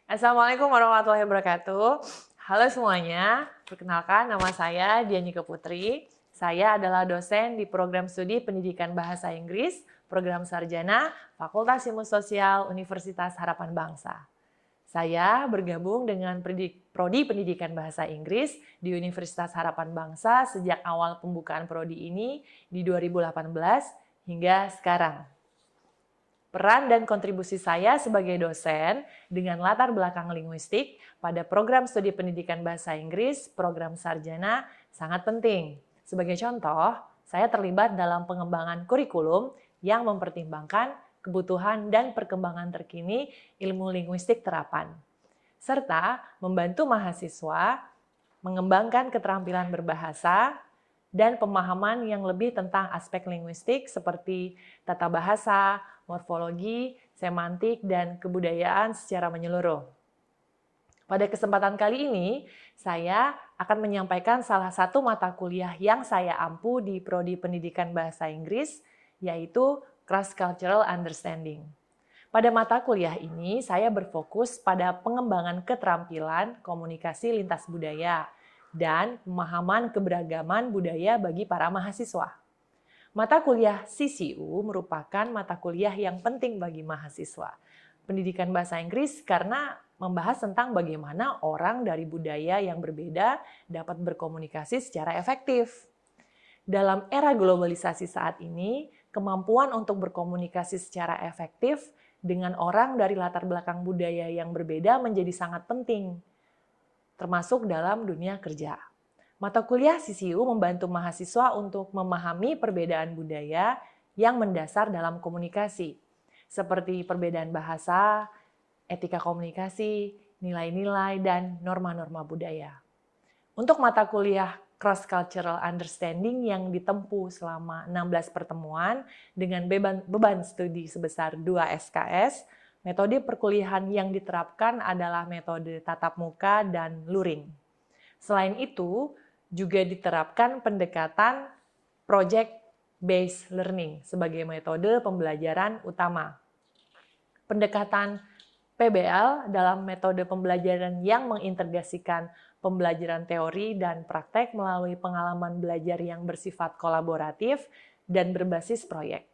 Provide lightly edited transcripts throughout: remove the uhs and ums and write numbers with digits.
Assalamualaikum warahmatullahi wabarakatuh. Halo semuanya, perkenalkan nama saya Dianika Putri. Saya adalah dosen di program studi Pendidikan Bahasa Inggris, program sarjana, Fakultas Ilmu Sosial, Universitas Harapan Bangsa. Saya bergabung dengan Prodi Pendidikan Bahasa Inggris di Universitas Harapan Bangsa sejak awal pembukaan prodi ini di 2018 hingga sekarang. Peran dan kontribusi saya sebagai dosen dengan latar belakang linguistik pada program studi pendidikan bahasa Inggris, program sarjana, sangat penting. Sebagai contoh, saya terlibat dalam pengembangan kurikulum yang mempertimbangkan kebutuhan dan perkembangan terkini ilmu linguistik terapan, serta membantu mahasiswa mengembangkan keterampilan berbahasa dan pemahaman yang lebih tentang aspek linguistik seperti tata bahasa, morfologi, semantik, dan kebudayaan secara menyeluruh. Pada kesempatan kali ini, saya akan menyampaikan salah satu mata kuliah yang saya ampu di Prodi Pendidikan Bahasa Inggris, yaitu Cross Cultural Understanding. Pada mata kuliah ini, saya berfokus pada pengembangan keterampilan komunikasi lintas budaya dan pemahaman keberagaman budaya bagi para mahasiswa. Mata kuliah CCU merupakan mata kuliah yang penting bagi mahasiswa pendidikan bahasa Inggris karena membahas tentang bagaimana orang dari budaya yang berbeda dapat berkomunikasi secara efektif. Dalam era globalisasi saat ini, kemampuan untuk berkomunikasi secara efektif dengan orang dari latar belakang budaya yang berbeda menjadi sangat penting, termasuk dalam dunia kerja. Mata kuliah CCU membantu mahasiswa untuk memahami perbedaan budaya yang mendasar dalam komunikasi, seperti perbedaan bahasa, etika komunikasi, nilai-nilai, dan norma-norma budaya. Untuk mata kuliah Cross Cultural Understanding yang ditempuh selama 16 pertemuan dengan beban studi sebesar 2 SKS, metode perkuliahan yang diterapkan adalah metode tatap muka dan luring. Selain itu, juga diterapkan pendekatan project-based learning sebagai metode pembelajaran utama. Pendekatan PBL dalam metode pembelajaran yang mengintegrasikan pembelajaran teori dan praktek melalui pengalaman belajar yang bersifat kolaboratif dan berbasis proyek.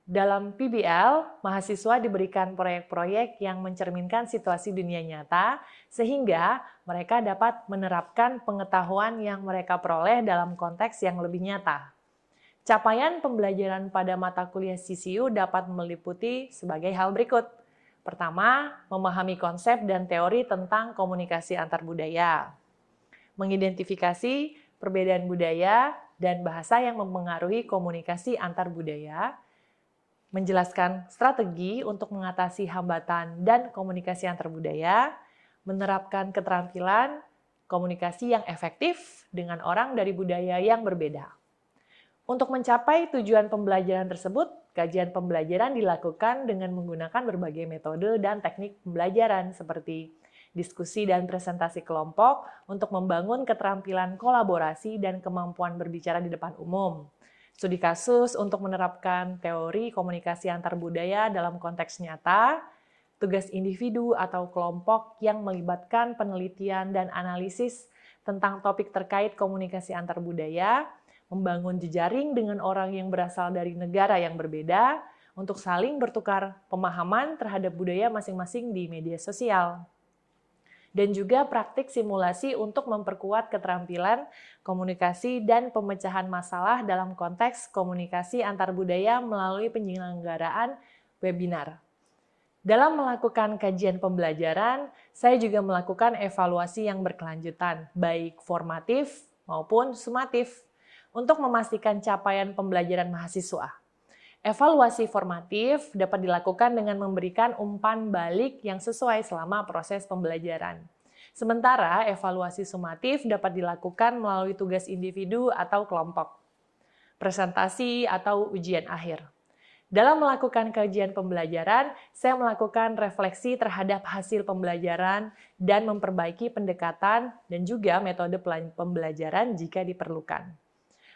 Dalam PBL, mahasiswa diberikan proyek-proyek yang mencerminkan situasi dunia nyata, sehingga mereka dapat menerapkan pengetahuan yang mereka peroleh dalam konteks yang lebih nyata. Capaian pembelajaran pada mata kuliah CCU dapat meliputi sebagai hal berikut. Pertama, memahami konsep dan teori tentang komunikasi antar budaya. Mengidentifikasi perbedaan budaya dan bahasa yang mempengaruhi komunikasi antar budaya. Menjelaskan strategi untuk mengatasi hambatan dan komunikasi antar budaya, menerapkan keterampilan komunikasi yang efektif dengan orang dari budaya yang berbeda. Untuk mencapai tujuan pembelajaran tersebut, kajian pembelajaran dilakukan dengan menggunakan berbagai metode dan teknik pembelajaran seperti diskusi dan presentasi kelompok untuk membangun keterampilan kolaborasi dan kemampuan berbicara di depan umum. Studi kasus untuk menerapkan teori komunikasi antar budaya dalam konteks nyata, tugas individu atau kelompok yang melibatkan penelitian dan analisis tentang topik terkait komunikasi antar budaya, membangun jejaring dengan orang yang berasal dari negara yang berbeda untuk saling bertukar pemahaman terhadap budaya masing-masing di media sosial. Dan juga praktik simulasi untuk memperkuat keterampilan komunikasi dan pemecahan masalah dalam konteks komunikasi antar budaya melalui penyelenggaraan webinar. Dalam melakukan kajian pembelajaran, saya juga melakukan evaluasi yang berkelanjutan, baik formatif maupun sumatif, untuk memastikan capaian pembelajaran mahasiswa. Evaluasi formatif dapat dilakukan dengan memberikan umpan balik yang sesuai selama proses pembelajaran. Sementara evaluasi sumatif dapat dilakukan melalui tugas individu atau kelompok, presentasi atau ujian akhir. Dalam melakukan kajian pembelajaran, saya melakukan refleksi terhadap hasil pembelajaran dan memperbaiki pendekatan dan juga metode pembelajaran jika diperlukan.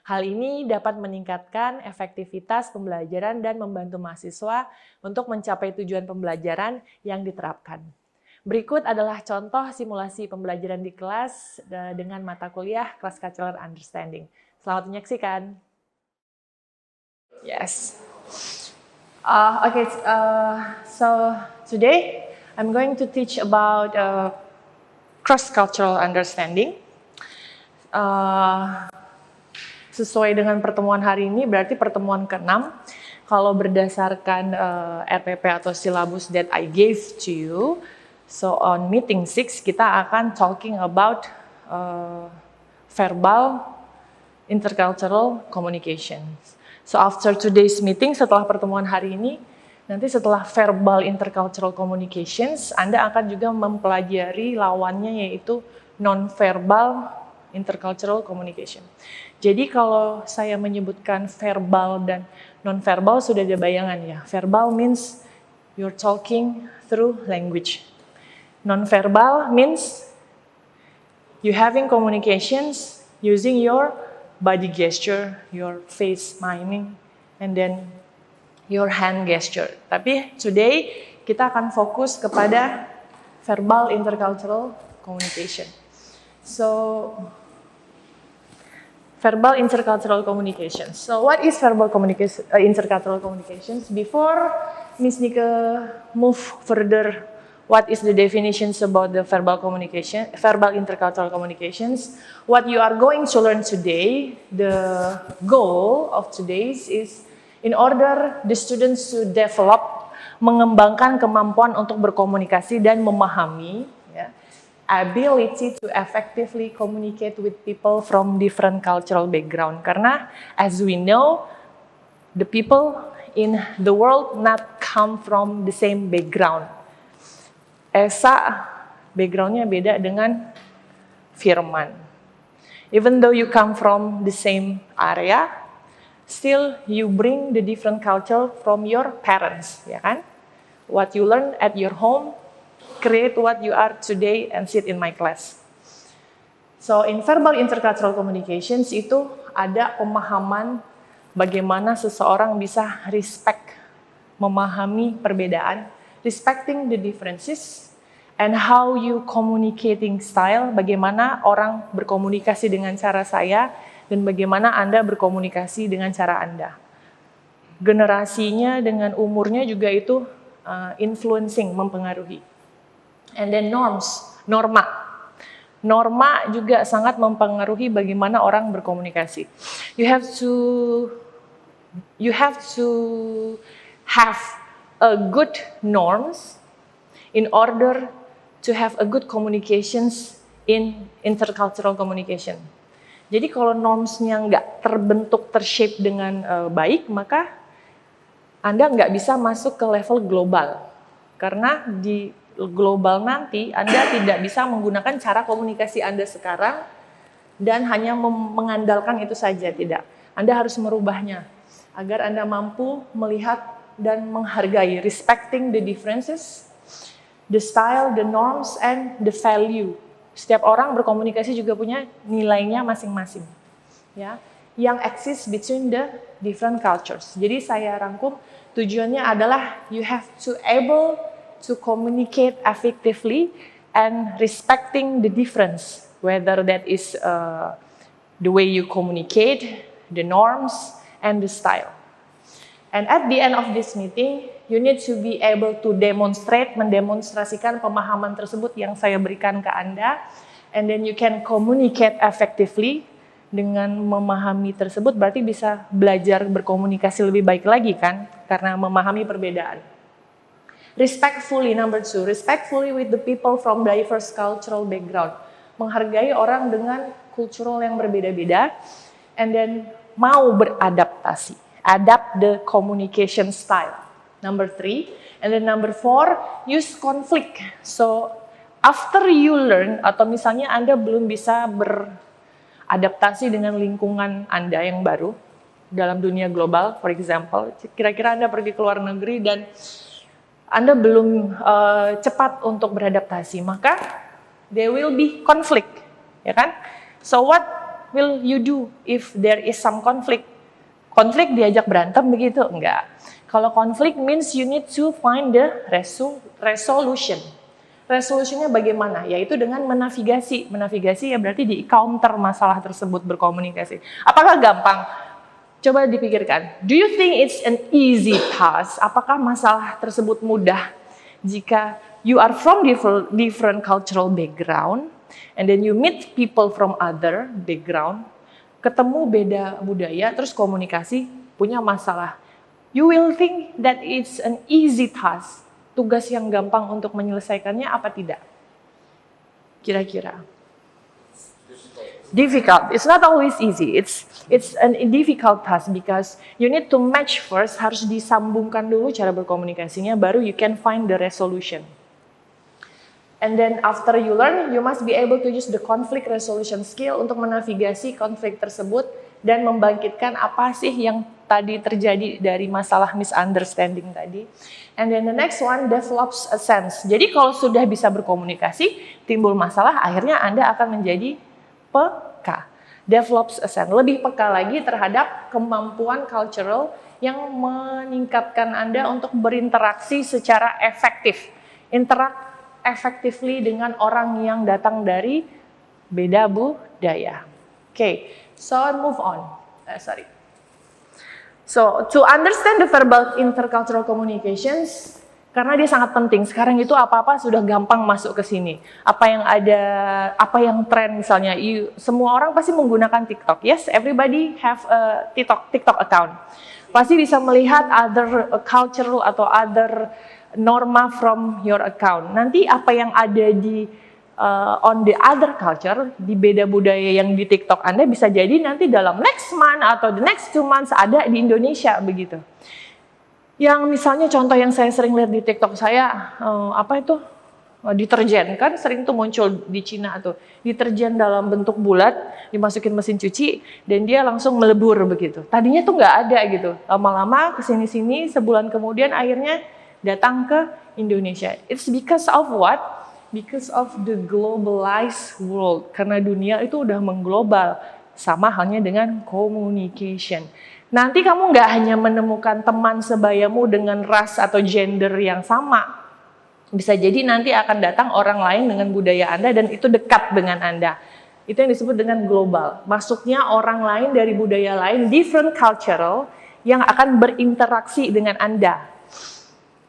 Hal ini dapat meningkatkan efektivitas pembelajaran dan membantu mahasiswa untuk mencapai tujuan pembelajaran yang diterapkan. Berikut adalah contoh simulasi pembelajaran di kelas dengan mata kuliah Cross Cultural Understanding. Selamat menyaksikan. Yes. Okay, so today I'm going to teach about cross-cultural understanding. Sesuai dengan pertemuan hari ini, berarti pertemuan ke-6. Kalau berdasarkan RPP atau syllabus that I gave to you, so on meeting 6 kita akan talking about verbal intercultural communications. So after today's meeting, setelah pertemuan hari ini, nanti setelah verbal intercultural communications, Anda akan juga mempelajari lawannya yaitu non-verbal intercultural communication. Jadi kalau saya menyebutkan verbal dan non-verbal sudah ada bayangan ya. Verbal means you're talking through language. Non-verbal means you having communications using your body gesture, your face miming, and then your hand gesture. Tapi today kita akan fokus kepada verbal intercultural communication. So, verbal intercultural communication. So, what is verbal intercultural communications? Before Ms. Nika move further, what is the definitions about the verbal intercultural communications? What you are going to learn today, the goal of today's is in order the students to develop, mengembangkan kemampuan untuk berkomunikasi dan memahami, ya, ability to effectively communicate with people from different cultural background. Karena as we know, the people in the world not come from the same background. Esa backgroundnya beda dengan Firman. Even though you come from the same area, still you bring the different culture from your parents, ya kan? What you learn at your home, create what you are today and sit in my class. So in verbal intercultural communications itu ada pemahaman bagaimana seseorang bisa respect, memahami perbedaan, respecting the differences, and how you communicating style, bagaimana orang berkomunikasi dengan cara saya, dan bagaimana Anda berkomunikasi dengan cara Anda. Generasinya dengan umurnya juga itu influencing, mempengaruhi. And then norma. Norma juga sangat mempengaruhi bagaimana orang berkomunikasi. You have to have a good norms in order to have a good communications in intercultural communication. Jadi kalau normsnya nggak terbentuk, tershape dengan baik, maka Anda nggak bisa masuk ke level global. Karena di global nanti Anda tidak bisa menggunakan cara komunikasi Anda sekarang dan hanya mengandalkan itu saja, tidak. Anda harus merubahnya agar Anda mampu melihat dan menghargai, respecting the differences, the style, the norms, and the value. Setiap orang berkomunikasi juga punya nilainya masing-masing, ya, yang exist between the different cultures. Jadi saya rangkum, tujuannya adalah you have to able to communicate effectively and respecting the difference, whether that is the way you communicate, the norms, and the style. And at the end of this meeting, you need to be able to mendemonstrasikan pemahaman tersebut yang saya berikan ke Anda, and then you can communicate effectively. Dengan memahami tersebut berarti bisa belajar berkomunikasi lebih baik lagi kan, karena memahami perbedaan. Respectfully, number 2, respectfully with the people from diverse cultural background. Menghargai orang dengan kultural yang berbeda-beda, and then mau beradaptasi. Adapt the communication style. Number 3. And then number 4, use conflict. So, after you learn, atau misalnya Anda belum bisa beradaptasi dengan lingkungan Anda yang baru, dalam dunia global, for example, kira-kira Anda pergi ke luar negeri dan Anda belum cepat untuk beradaptasi, maka there will be conflict, ya kan? So, what will you do if there is some conflict? Konflik diajak berantem begitu? Enggak. Kalau konflik means you need to find the resolution. Resolusinya bagaimana? Yaitu dengan menavigasi. Menavigasi ya berarti di counter masalah tersebut, berkomunikasi. Apakah gampang? Coba dipikirkan. Do you think it's an easy task? Apakah masalah tersebut mudah jika you are from different cultural background and then you meet people from other background, ketemu beda budaya, terus komunikasi, punya masalah. You will think that it's an easy task. Tugas yang gampang untuk menyelesaikannya apa tidak? Kira-kira. Difficult. It's not always easy. It's a difficult task because you need to match first. Harus disambungkan dulu cara berkomunikasinya, baru you can find the resolution. And then after you learn, you must be able to use the conflict resolution skill untuk menavigasi konflik tersebut dan membangkitkan apa sih yang tadi terjadi dari masalah misunderstanding tadi. And then the next one develops a sense. Jadi kalau sudah bisa berkomunikasi, timbul masalah, akhirnya Anda akan menjadi peka. Develops a sense. Lebih peka lagi terhadap kemampuan cultural yang meningkatkan Anda untuk berinteraksi secara efektif. Interact effectively dengan orang yang datang dari beda budaya. Okay, so move on. So, to understand the verbal intercultural communications, karena dia sangat penting. Sekarang itu apa-apa sudah gampang masuk ke sini. Apa yang ada, apa yang tren misalnya, semua orang pasti menggunakan TikTok. Yes, everybody have a TikTok account. Pasti bisa melihat other cultural atau other norma from your account. Nanti apa yang ada di on the other culture, di beda budaya yang di TikTok Anda bisa jadi nanti dalam next month atau the next 2 months ada di Indonesia begitu. Yang misalnya contoh yang saya sering lihat di TikTok saya, apa itu? Deterjen, kan sering tuh muncul di Cina tuh. Deterjen dalam bentuk bulat, dimasukin mesin cuci, dan dia langsung melebur begitu. Tadinya tuh nggak ada gitu. Lama-lama kesini-sini, sebulan kemudian akhirnya datang ke Indonesia. It's because of what? Because of the globalized world. Karena dunia itu udah mengglobal. Sama halnya dengan communication. Nanti kamu nggak hanya menemukan teman sebayamu dengan ras atau gender yang sama. Bisa jadi nanti akan datang orang lain dengan budaya Anda dan itu dekat dengan Anda. Itu yang disebut dengan global. Masuknya orang lain dari budaya lain, different cultural, yang akan berinteraksi dengan Anda.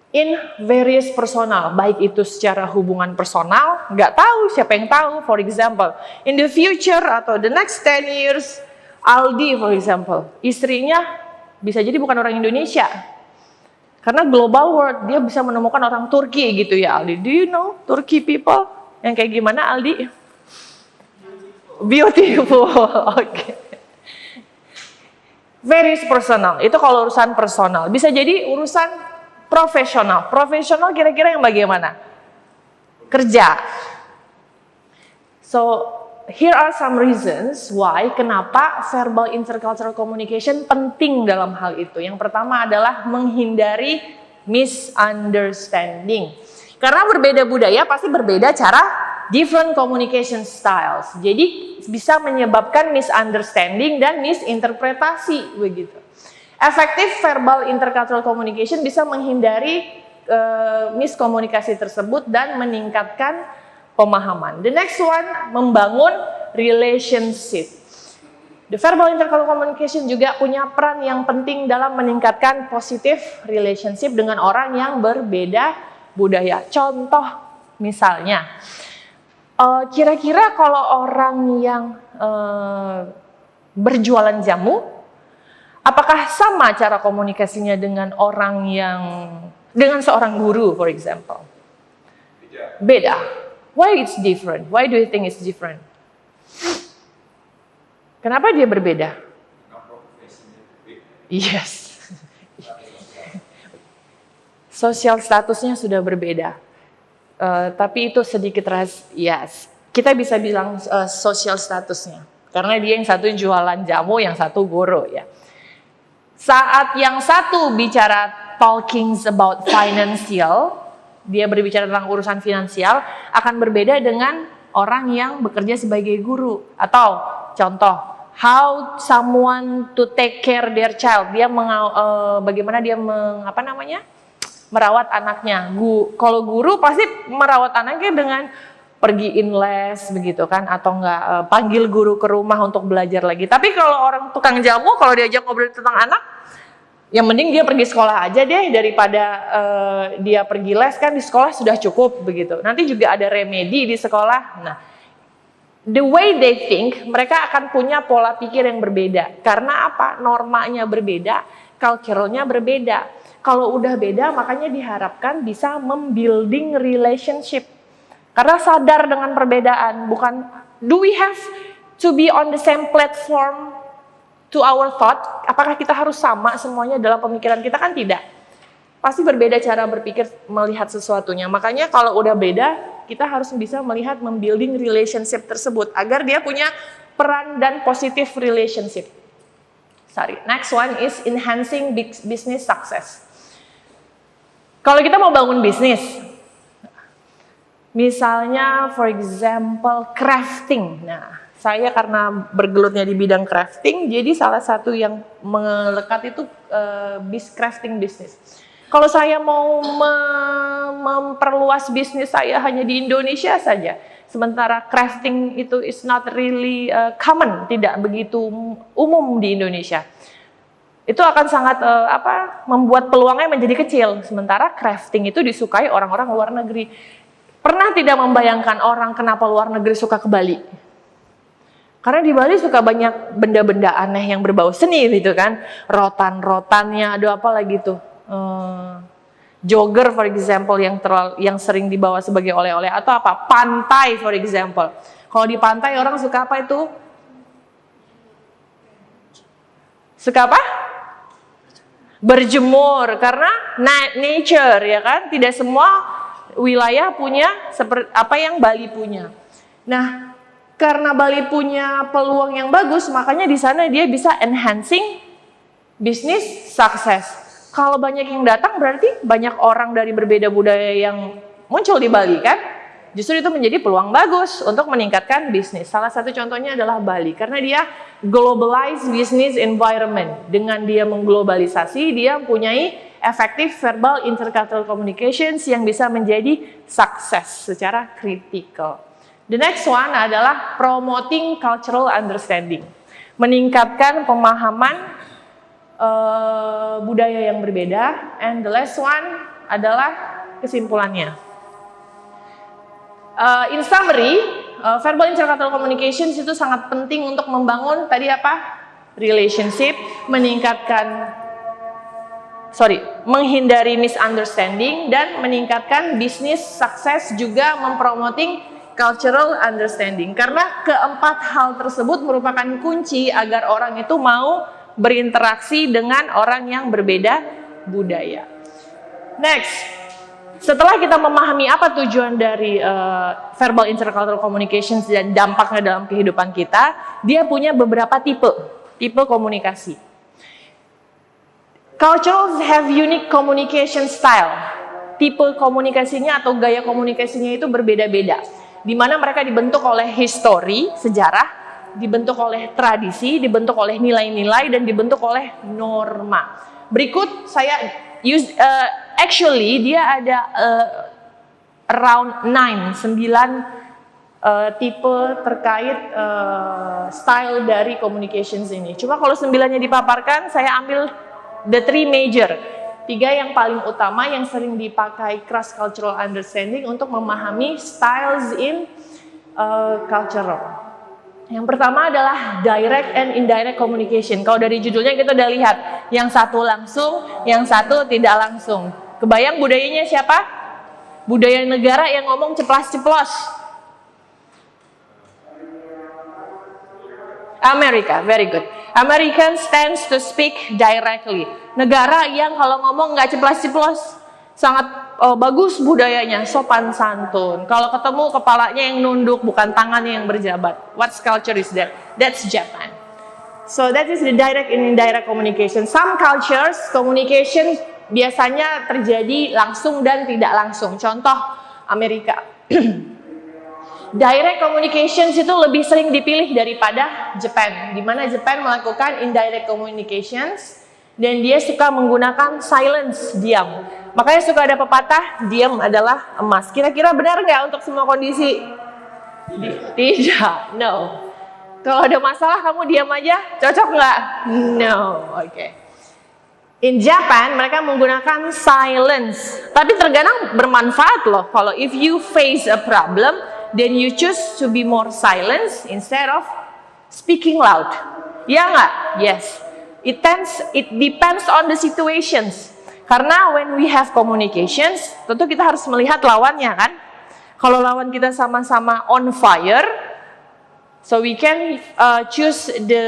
In various personal, baik itu secara hubungan personal, nggak tahu, siapa yang tahu. For example, in the future atau the next 10 years, Aldi for example, istrinya bisa jadi bukan orang Indonesia. Karena global world, dia bisa menemukan orang Turki gitu ya Aldi. Do you know Turkey people? Yang kayak gimana Aldi? Beautiful, oke. Okay. Various personal, itu kalau urusan personal. Bisa jadi urusan profesional. Profesional kira-kira yang bagaimana? Kerja. So, here are some reasons why, kenapa verbal intercultural communication penting dalam hal itu. Yang pertama adalah menghindari misunderstanding. Karena berbeda budaya pasti berbeda cara, different communication styles. Jadi bisa menyebabkan misunderstanding dan misinterpretasi begitu. Effective verbal intercultural communication bisa menghindari miskomunikasi tersebut dan meningkatkan pemahaman. The next one, membangun relationship. The verbal intercultural communication juga punya peran yang penting dalam meningkatkan positive relationship dengan orang yang berbeda budaya. Contoh misalnya, kira-kira kalau orang yang berjualan jamu, apakah sama cara komunikasinya dengan orang yang, dengan seorang guru, for example? Beda. Why it's different? Why do you think it's different? Kenapa dia berbeda? Yes. Sosial statusnya sudah berbeda. Tapi itu sedikit yes. Kita bisa bilang sosial statusnya. Karena dia yang satu jualan jamu, yang satu guru ya. Saat yang satu bicara talking about financial, dia berbicara tentang urusan finansial, akan berbeda dengan orang yang bekerja sebagai guru. Atau contoh, how someone to take care their child. Dia bagaimana dia merawat anaknya. Kalau guru pasti merawat anaknya dengan pergiin les begitu kan, atau enggak panggil guru ke rumah untuk belajar lagi. Tapi kalau orang tukang jamu, kalau diajak ngobrol tentang anak, yang mending dia pergi sekolah aja deh daripada dia pergi les, kan di sekolah sudah cukup begitu. Nanti juga ada remedi di sekolah. Nah, the way they think, mereka akan punya pola pikir yang berbeda. Karena apa? Normanya berbeda, culture-nya berbeda. Kalau udah beda, makanya diharapkan bisa membuilding relationship. Karena sadar dengan perbedaan, bukan do we have to be on the same platform to our thought? Apakah kita harus sama semuanya dalam pemikiran kita? Kan tidak. Pasti berbeda cara berpikir melihat sesuatunya. Makanya kalau udah beda, kita harus bisa melihat membuilding relationship tersebut agar dia punya peran dan positive relationship. Next one is enhancing business success. Kalau kita mau bangun bisnis, misalnya for example crafting. Nah, saya karena bergelutnya di bidang crafting, jadi salah satu yang melekat itu crafting business. Kalau saya mau memperluas bisnis saya hanya di Indonesia saja, sementara crafting itu is not really common, tidak begitu umum di Indonesia. Itu akan sangat membuat peluangnya menjadi kecil. Sementara crafting itu disukai orang-orang luar negeri. Pernah tidak membayangkan orang kenapa luar negeri suka ke Bali? Karena di Bali suka banyak benda-benda aneh yang berbau seni gitu kan. Rotan-rotannya, ada apa lagi tuh? Jogger for example yang sering dibawa sebagai oleh-oleh, atau apa? Pantai for example. Kalau di pantai orang suka apa itu? Suka apa? Berjemur, karena nature ya kan. Tidak semua wilayah punya seperti apa yang Bali punya. Nah, karena Bali punya peluang yang bagus, makanya di sana dia bisa enhancing business success. Kalau banyak yang datang berarti banyak orang dari berbeda budaya yang muncul di Bali kan? Justru itu menjadi peluang bagus untuk meningkatkan bisnis. Salah satu contohnya adalah Bali, karena dia globalized business environment. Dengan dia mengglobalisasi, dia mempunyai effective verbal intercultural communications yang bisa menjadi sukses secara kritikal. The next one adalah promoting cultural understanding. Meningkatkan pemahaman budaya yang berbeda. And the last one adalah kesimpulannya. In summary, verbal intercultural communications itu sangat penting untuk membangun tadi apa? Relationship, menghindari misunderstanding dan meningkatkan bisnis sukses, juga mempromoting cultural understanding. Karena keempat hal tersebut merupakan kunci agar orang itu mau berinteraksi dengan orang yang berbeda budaya. Next. Setelah kita memahami apa tujuan dari verbal intercultural communications dan dampaknya dalam kehidupan kita, dia punya beberapa tipe komunikasi. Cultures have unique communication style. Tipe komunikasinya atau gaya komunikasinya itu berbeda-beda. Di mana mereka dibentuk oleh histori, sejarah, dibentuk oleh tradisi, dibentuk oleh nilai-nilai, dan dibentuk oleh norma. Berikut saya actually dia ada around 9 tipe terkait style dari communications ini. Cuma kalau 9-nya dipaparkan, saya ambil the 3 major. 3 yang paling utama yang sering dipakai cross cultural understanding untuk memahami styles in cultural. Yang pertama adalah direct and indirect communication. Kalau dari judulnya kita udah lihat, yang satu langsung, yang satu tidak langsung. Kebayang budayanya siapa? Budaya negara yang ngomong ceplas-ceplos. Amerika, very good. Americans tends to speak directly. Negara yang kalau ngomong nggak ceplas-ceplos. Sangat bagus budayanya, sopan santun. Kalau ketemu kepalanya yang nunduk, bukan tangannya yang berjabat. What culture is that? That's Japan. So that is the direct and indirect communication. Some cultures communication biasanya terjadi langsung dan tidak langsung. Contoh Amerika. Direct communications itu lebih sering dipilih daripada Japan, di mana Japan melakukan indirect communications dan dia suka menggunakan silence, diam. Makanya suka ada pepatah, diam adalah emas. Kira-kira benar nggak untuk semua kondisi? Tidak, no. Kalau ada masalah kamu diam aja, cocok nggak? No, oke. In Japan, mereka menggunakan silence. Tapi terkadang bermanfaat loh. Kalau if you face a problem, then you choose to be more silent instead of speaking loud. Ya nggak? Yes. It depends on the situations. Karena when we have communications, tentu kita harus melihat lawannya kan. Kalau lawan kita sama-sama on fire, so we can choose the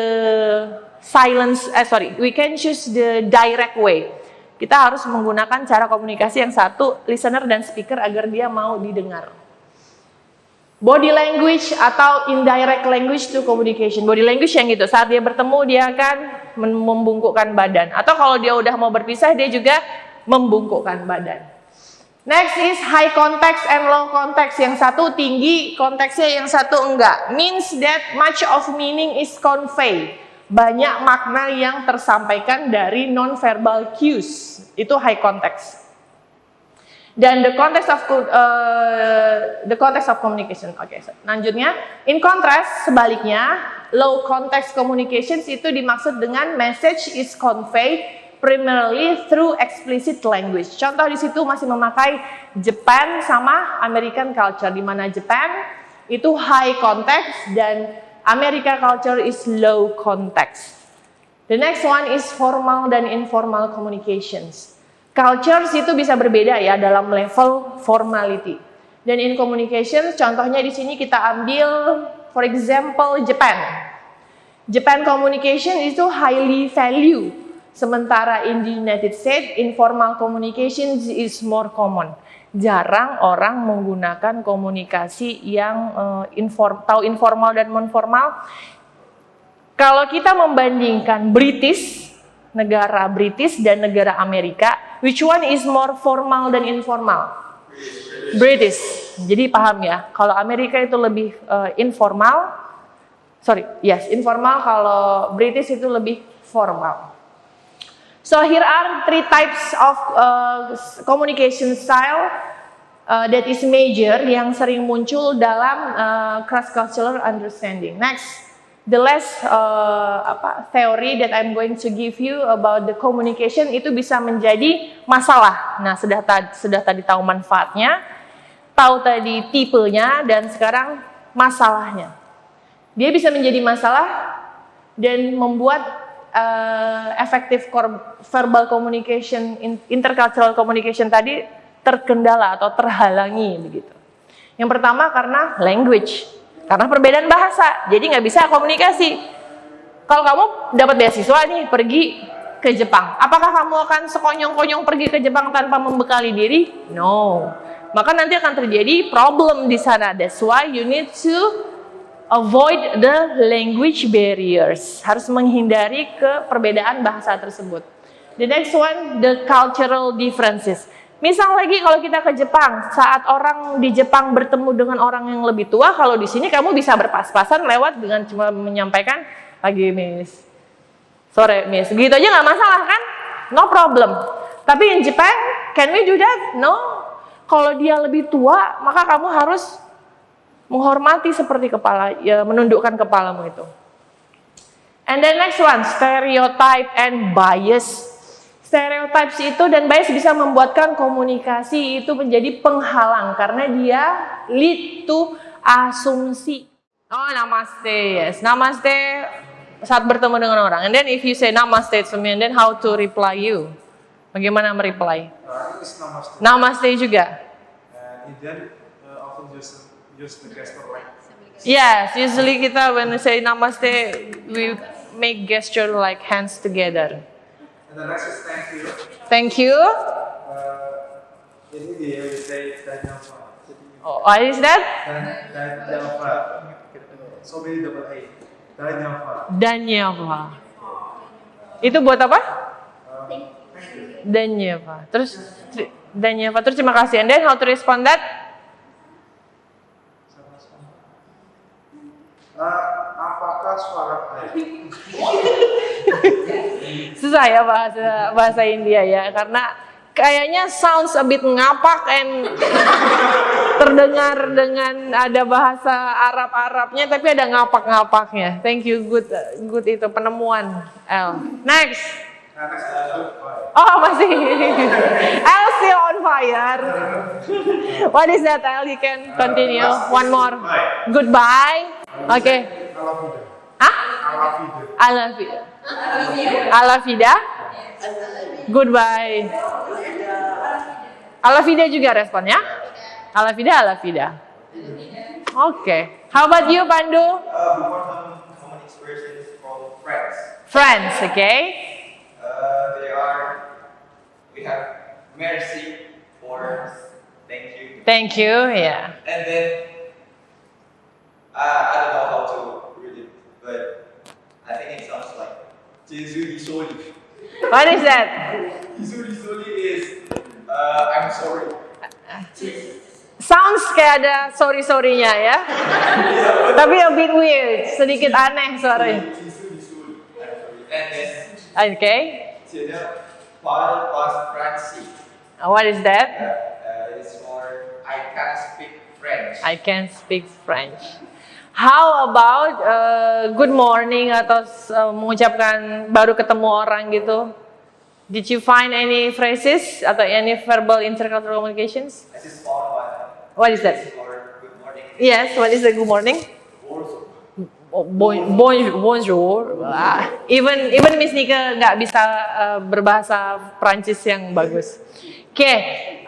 we can choose the direct way. Kita harus menggunakan cara komunikasi yang satu, listener dan speaker, agar dia mau didengar. Body language atau indirect language to communication. Body language yang gitu, saat dia bertemu dia akan membungkukkan badan. Atau kalau dia udah mau berpisah, dia juga membungkukkan badan. Next is high context and low context. Yang satu tinggi, konteksnya yang satu enggak. Means that much of meaning is conveyed. Banyak makna yang tersampaikan dari non-verbal cues. Itu high context. Dan the context of communication. Oke, selanjutnya, in contrast, sebaliknya, low context communications itu dimaksud dengan message is conveyed primarily through explicit language. Contoh di situ masih memakai Japan sama American culture, di mana Japan itu high context dan American culture is low context. The next one is formal dan informal communications. Cultures itu bisa berbeda ya dalam level formality. Dan in communications, contohnya di sini kita ambil, for example, Japan. Japan communication itu highly value. Sementara in the United States, informal communications is more common. Jarang orang menggunakan komunikasi yang tahu informal dan non-formal. Kalau kita membandingkan negara British dan negara Amerika, which one is more formal dan informal? British. Jadi paham ya, kalau Amerika itu lebih informal. Informal, kalau British itu lebih formal. So here are 3 types of communication style that is major yang sering muncul dalam cross-cultural understanding. Next, the last theory that I'm going to give you about the communication itu bisa menjadi masalah. Nah, sudah tadi tahu manfaatnya, tahu tadi tipenya, dan sekarang masalahnya. Dia bisa menjadi masalah dan membuat effective verbal communication, intercultural communication tadi terkendala atau terhalangi begitu. Yang pertama karena language, karena perbedaan bahasa, jadi nggak bisa komunikasi. Kalau kamu dapat beasiswa nih pergi ke Jepang, apakah kamu akan sekonyong-konyong pergi ke Jepang tanpa membekali diri? No. Maka nanti akan terjadi problem di sana. That's why you need to avoid the language barriers. Harus menghindari perbedaan bahasa tersebut. The next one, the cultural differences. Misal lagi kalau kita ke Jepang, saat orang di Jepang bertemu dengan orang yang lebih tua, kalau di sini kamu bisa berpas-pasan lewat dengan cuma menyampaikan, pagi miss, sore miss, gitu aja nggak masalah kan? No problem. Tapi in Japan, can we do that? No. Kalau dia lebih tua, maka kamu harus menghormati seperti kepala, ya, menundukkan kepalamu itu. And then next one, stereotype and bias. Stereotypes itu dan bias bisa membuatkan komunikasi itu menjadi penghalang karena dia lead to asumsi. Oh, namaste, yes. Namaste saat bertemu dengan orang. And then if you say namaste to me, and then how to reply you? Bagaimana mereply? Namaste. Namaste juga. Indian often use the gesture like. Yes, usually kita when we say namaste, we make gesture like hands together. And the next is thank you. Thank you. In India we say dhanyavad. Oh, what is that? Dhanyavad. So many double A. Dhanyavad. Dhanyavad. Itu buat apa? Dhanyavad. Terus dhanyavad. Terus terima kasih. And then how to respond that? Apakah suara Susah ya bahasa India ya, karena kayaknya sounds a bit ngapak and terdengar dengan ada bahasa Arab-Arabnya tapi ada ngapak-ngapaknya. Thank you, good itu penemuan. L. Next. Oh, masih. L still on fire. What is that, L? You can continue. One more. Goodbye. Okay. Hah? Alafida. Alafida. Goodbye. Alafida juga responnya? Alafida. Okay. How about you, Pandu? Common expressions from friends. Friends, okay. We have merci or thank you. Thank you, yeah. And then, I don't know how to read it, but I think it sounds like Jésus soli. What is that? Jésus soli is I'm sorry. Sounds kayak ada sorry-sorrynya ya. Tapi a bit weird, sedikit aneh suaranya. Jésus soli. I'm sorry. And then, Okay. Paul was Francis. What is that? It's more I can't speak French. I can speak French. How about good morning atau mengucapkan baru ketemu orang gitu? Did you find any phrases atau any verbal intercultural communications? I just found one. What is that? Or good morning. Yes, what is the good morning? Bonjour. Even Miss Nika nggak bisa berbahasa Prancis yang bagus. Okay,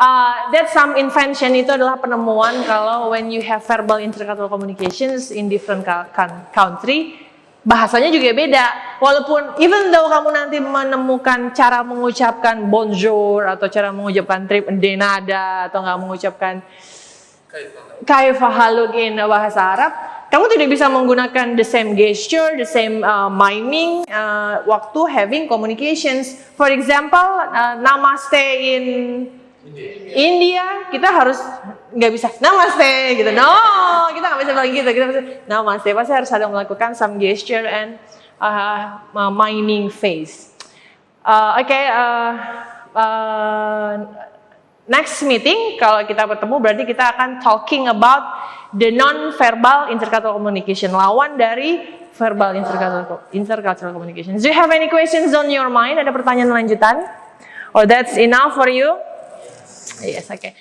that's some invention, itu adalah penemuan kalau when you have verbal intercultural communications in different country, bahasanya juga beda. Walaupun even though kamu nanti menemukan cara mengucapkan bonjour atau cara mengucapkan trip de nada atau nggak mengucapkan kaifa haluk in bahasa Arab, kamu tidak bisa menggunakan the same gesture, the same miming waktu having communications. For example, namaste in India, kita harus nggak bisa namaste gitu. No, kita nggak bisa bilang gitu. Kita bisa namaste, pasti harus ada melakukan some gesture and miming face. Next meeting, kalau kita bertemu berarti kita akan talking about the non-verbal intercultural communication, lawan dari verbal intercultural communication. Do you have any questions on your mind? Ada pertanyaan lanjutan? Or that's enough for you? Yes, okay.